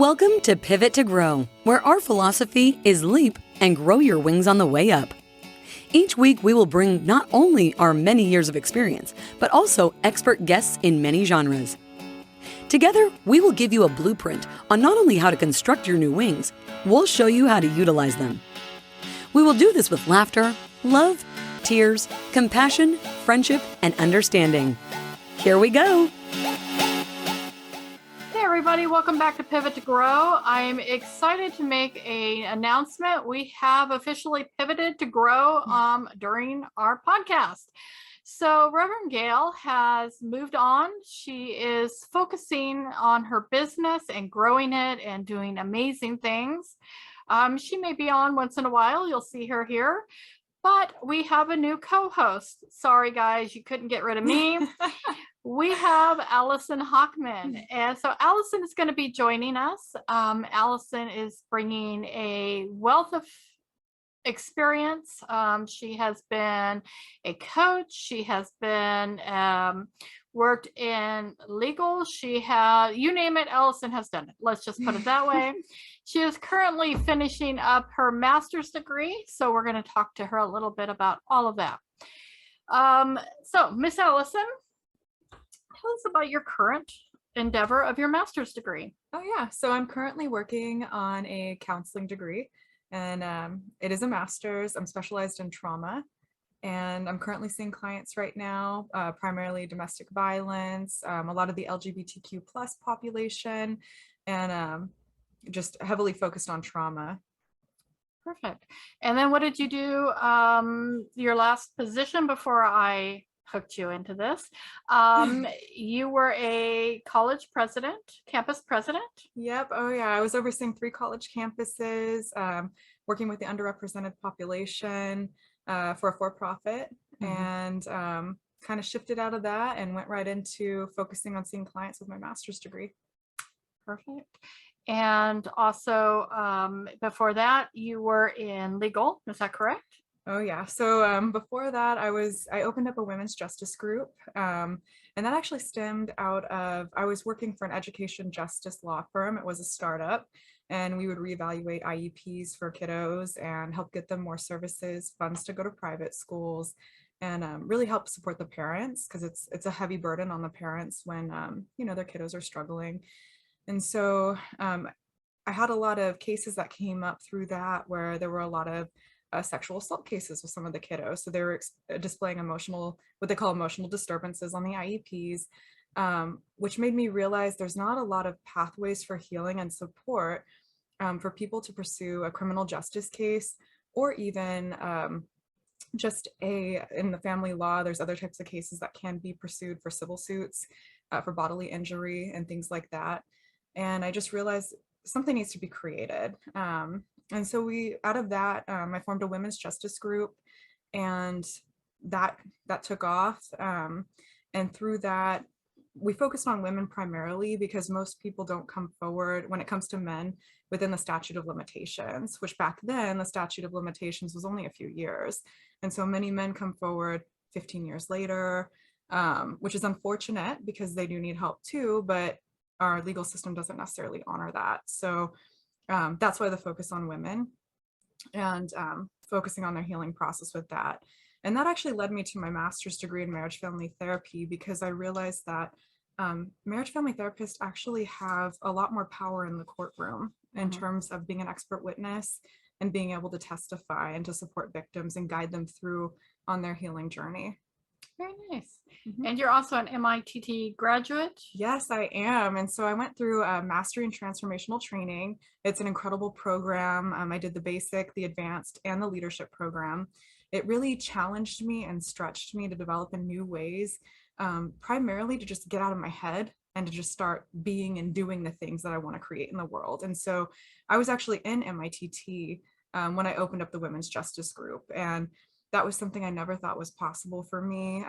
Welcome to Pivot to Grow, where our philosophy is leap and grow your wings on the way up. Each week, we will bring not only our many years of experience, but also expert guests in many genres. Together, we will give you a blueprint on not only how to construct your new wings, we'll show you how to utilize them. We will do this with laughter, love, tears, compassion, friendship, and understanding. Here we go. Hey everybody, welcome back to Pivot to Grow. I'm excited to make an announcement. We have officially pivoted to grow during our podcast. So Reverend Gail has moved on. She is focusing on her business and growing it and doing amazing things. She may be on once in a while. You'll see her here. But we have a new co-host. Sorry, guys, you couldn't get rid of me. We have Alison Hochman. And so Alison is going to be joining us. Alison is bringing a wealth of experience. She has been a coach. She has been worked in legal. She has, you name it, Alison has done it. Let's just put it that way. She is currently finishing up her master's degree. So we're going to talk to her a little bit about all of that. So Miss Alison, tell us about your current endeavor of your master's degree. Oh yeah, so I'm currently working on a counseling degree, and it is a master's. I'm specialized in trauma, and I'm currently seeing clients right now, primarily domestic violence, a lot of the LGBTQ plus population, and just heavily focused on trauma. Perfect. And then what did you do your last position before I hooked you into this? You were a college president, campus president. Yep. Oh yeah, I was overseeing 3 college campuses, working with the underrepresented population for a for-profit, and kind of shifted out of that and went right into focusing on seeing clients with my master's degree. Perfect. And also before that, you were in legal. Is that correct? Oh yeah. So before that, I opened up a women's justice group, and that actually stemmed out of, I was working for an education justice law firm. It was a startup, and we would reevaluate IEPs for kiddos and help get them more services, funds to go to private schools, and really help support the parents, because it's a heavy burden on the parents when their kiddos are struggling. And so I had a lot of cases that came up through that where there were a lot of sexual assault cases with some of the kiddos. So they were displaying what they call emotional disturbances on the IEPs, which made me realize there's not a lot of pathways for healing and support for people to pursue a criminal justice case, or even just in the family law, there's other types of cases that can be pursued for civil suits, for bodily injury and things like that. And I just realized something needs to be created. And so out of that, I formed a women's justice group, and that took off. And through that, we focused on women primarily because most people don't come forward when it comes to men within the statute of limitations, which back then the statute of limitations was only a few years. And so many men come forward 15 years later, which is unfortunate because they do need help too, but our legal system doesn't necessarily honor that. So that's why the focus on women and focusing on their healing process with that. And that actually led me to my master's degree in marriage family therapy, because I realized that marriage family therapists actually have a lot more power in the courtroom in terms of being an expert witness and being able to testify and to support victims and guide them through on their healing journey. Very nice. And you're also an MITT graduate? Yes, I am. And so I went through Mastery and Transformational Training. It's an incredible program. I did the basic, the advanced, and the leadership program. It really challenged me and stretched me to develop in new ways, primarily to just get out of my head and to just start being and doing the things that I want to create in the world. And so I was actually in MITT when I opened up the women's justice group. And that was something I never thought was possible for me.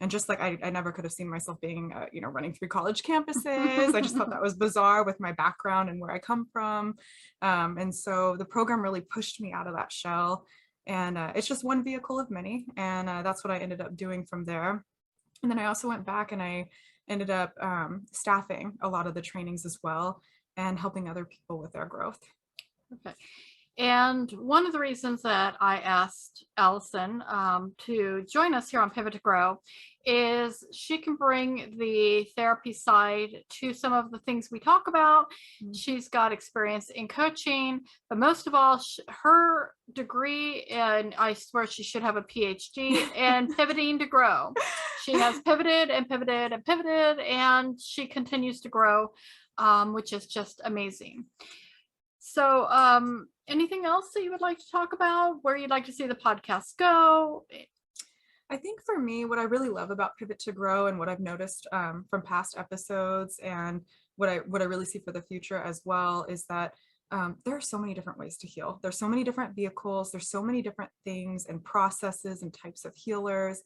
And just like I never could have seen myself being, running 3 college campuses. I just thought that was bizarre with my background and where I come from. And so the program really pushed me out of that shell. And it's just one vehicle of many. And that's what I ended up doing from there. And then I also went back and I ended up staffing a lot of the trainings as well. and helping other people with their growth. Okay. And one of the reasons that I asked Alison to join us here on Pivot to Grow is she can bring the therapy side to some of the things we talk about. Mm-hmm. She's got experience in coaching, but most of all, her degree, and I swear she should have a PhD in pivoting to grow. She has pivoted and pivoted and pivoted, and she continues to grow, which is just amazing. So anything else that you would like to talk about, where you'd like to see the podcast go? I think for me, what I really love about Pivot to Grow and what I've noticed from past episodes and what I really see for the future as well is that there are so many different ways to heal. There's so many different vehicles. There's so many different things and processes and types of healers,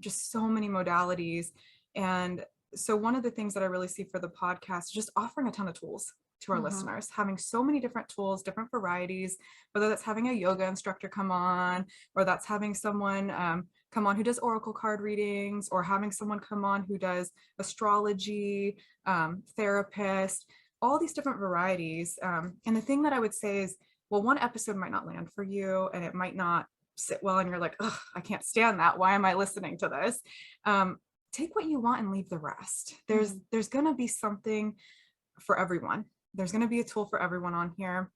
just so many modalities. And so one of the things that I really see for the podcast is just offering a ton of tools to our listeners, having so many different tools, different varieties, whether that's having a yoga instructor come on, or that's having someone come on who does oracle card readings, or having someone come on who does astrology, therapist, all these different varieties. And the thing that I would say is, well, one episode might not land for you and it might not sit well and you're like, oh, I can't stand that. Why am I listening to this? Take what you want and leave the rest. There's going to be something for everyone. There's going to be a tool for everyone on here.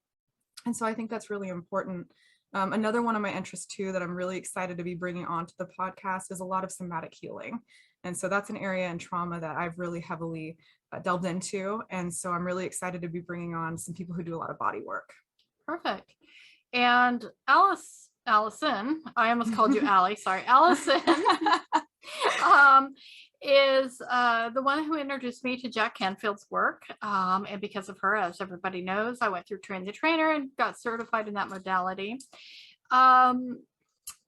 And so I think that's really important. Another one of my interests too, that I'm really excited to be bringing onto the podcast is a lot of somatic healing. And so that's an area in trauma that I've really heavily delved into. And so I'm really excited to be bringing on some people who do a lot of body work. Perfect. And Alison, I almost called you Allie, sorry, Alison, is the one who introduced me to Jack Canfield's work. And because of her, as everybody knows, I went through Train the Trainer and got certified in that modality.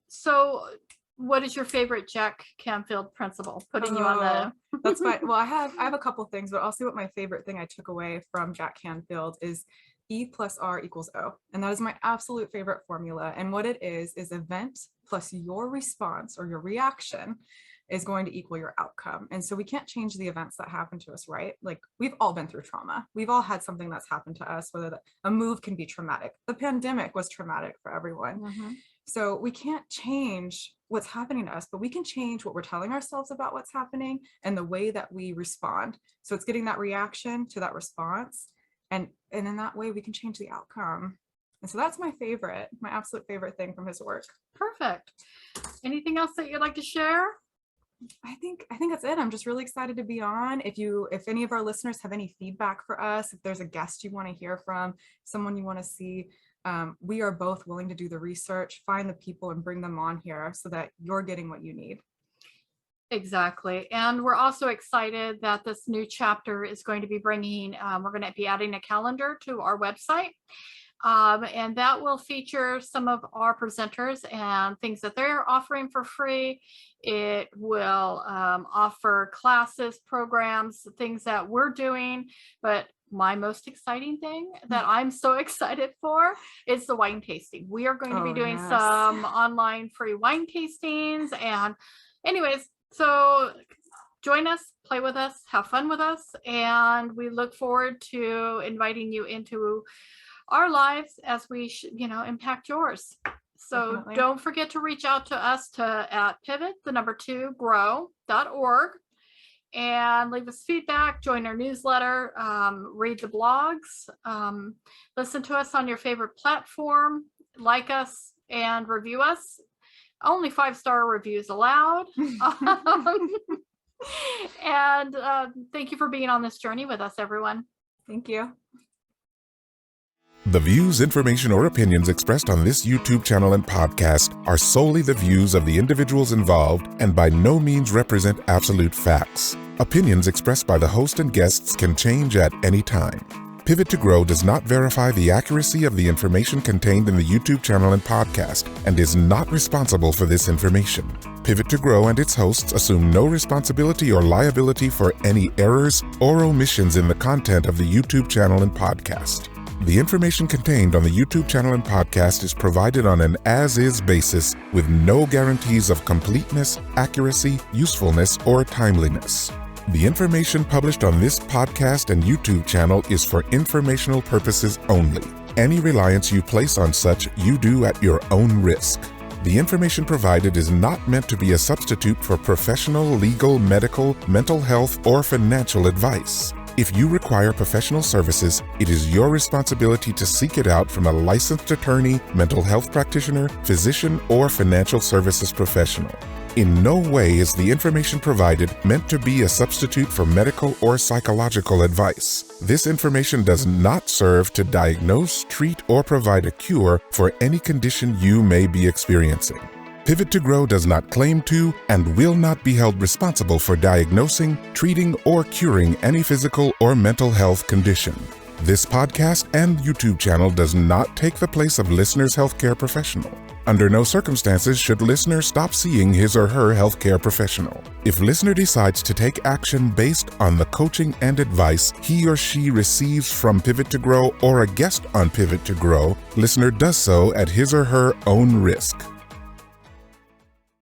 So what is your favorite Jack Canfield principle? Putting you on the... That's fine. Well, I have a couple things, but I'll see what my favorite thing I took away from Jack Canfield is E plus R equals O. And that is my absolute favorite formula. And what it is event plus your response or your reaction is going to equal your outcome. And so we can't change the events that happen to us, right? Like we've all been through trauma. We've all had something that's happened to us, whether a move can be traumatic. The pandemic was traumatic for everyone. So we can't change what's happening to us, but we can change what we're telling ourselves about what's happening and the way that we respond. So it's getting that reaction to that response. And in that way we can change the outcome. And so that's my absolute favorite thing from his work. Perfect. Anything else that you'd like to share? I think that's it. I'm just really excited to be on. If any of our listeners have any feedback for us, if there's a guest you want to hear from, someone you want to see, we are both willing to do the research, find the people and bring them on here so that you're getting what you need. Exactly. And we're also excited that this new chapter is going to be bringing, we're going to be adding a calendar to our website. And that will feature some of our presenters and things that they're offering for free. It will offer classes, programs, things that we're doing. But my most exciting thing that I'm so excited for is the wine tasting. We are going to be doing some online free wine tastings. And anyways, so join us, play with us, have fun with us. And we look forward to inviting you into our lives as we impact yours. So definitely. Don't forget to reach out to us at pivot2grow.org and leave us feedback, join our newsletter, read the blogs, listen to us on your favorite platform, like us and review us. Only 5-star reviews allowed. And thank you for being on this journey with us, everyone. Thank you. The views, information, or opinions expressed on this YouTube channel and podcast are solely the views of the individuals involved and by no means represent absolute facts. Opinions expressed by the host and guests can change at any time. Pivot to Grow does not verify the accuracy of the information contained in the YouTube channel and podcast and is not responsible for this information. Pivot to Grow and its hosts assume no responsibility or liability for any errors or omissions in the content of the YouTube channel and podcast. The information contained on the YouTube channel and podcast is provided on an as-is basis with no guarantees of completeness, accuracy, usefulness, or timeliness. The information published on this podcast and YouTube channel is for informational purposes only. Any reliance you place on such, you do at your own risk. The information provided is not meant to be a substitute for professional, legal, medical, mental health, or financial advice. If you require professional services, it is your responsibility to seek it out from a licensed attorney, mental health practitioner, physician, or financial services professional. In no way is the information provided meant to be a substitute for medical or psychological advice. This information does not serve to diagnose, treat, or provide a cure for any condition you may be experiencing. Pivot to Grow does not claim to and will not be held responsible for diagnosing, treating, or curing any physical or mental health condition. This podcast and YouTube channel does not take the place of listener's healthcare professional. Under no circumstances should listener stop seeing his or her healthcare professional. If listener decides to take action based on the coaching and advice he or she receives from Pivot to Grow or a guest on Pivot to Grow, listener does so at his or her own risk.